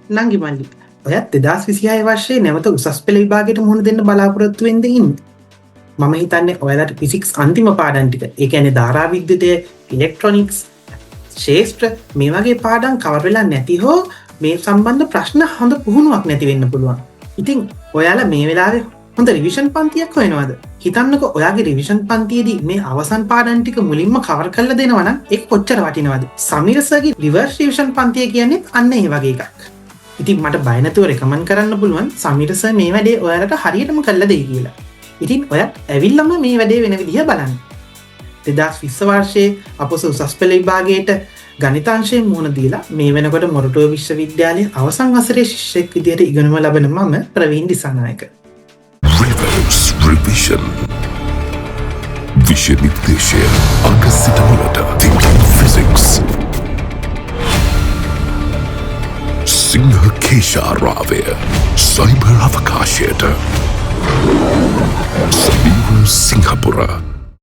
නංගි මල්ලි ඔයත් 2026 වර්ෂයේ නැවත උසස් පෙළ විභාගයට මුහුණ දෙන්න බලාපොරොත්තු වෙන්න ඉන්නේ. මම හිතන්නේ ඔයාලට ෆිසික්ස් අන්තිම පාඩම් ටික, ඒ කියන්නේ ධාරා විද්‍යුතය, ඉලෙක්ට්‍රොනික්ස්, ශේෂ්ත්‍ර මේ වගේ පාඩම් කවර් වෙලා නැති හෝ මේ සම්බන්ධ ප්‍රශ්න හොඳ පුහුණුවක් නැති වෙන්න පුළුවන්. ඉතින් ඔයාලා මේ වෙලාවේ හොඳ රිවිෂන් පන්තියක් හොයනවාද? හිතන්නකෝ ඔයාගේ රිවිෂන් පන්තියේදී මේ අවසන් පාඩම් ටික මුලින්ම කවර් කරලා දෙනවා නම් ඒක කොච්චර වටිනවද? සමීර සර්ගේ රිවර්ස් රිවිෂන් පන්තිය කියන්නේ අන්න ඒ වගේ එකක්. ඉතින් මට බය නැතුව රෙකමන්ඩ් කරන්න පුළුවන් සමීර සර් මේ වැඩේ ඔයාලට හරියටම කරලා දෙයි කියලා. ඉතින් ඔයත් ඇවිල්ලම මේ වැඩේ වෙන විදිහ බලන්න. 2020 වර්ෂයේ අපොස උසස් පෙළ විභාගයට ගණිතාංශයෙන් මුහුණ දීලා මේ වෙනකොට මොරටුව විශ්වවිද්‍යාලයේ අවසන් වසරේ ශිෂ්‍යෙක් විදියට ඉගෙනුම ලබන මම ප්‍රවීන් දිසානායක. Reverse revision. විෂය නිර්දේශය අංක සිට මුලට thinking physics. සිංහ කේශාරාවය සයිබර් අවකාශයට. සමීර සිංහපුර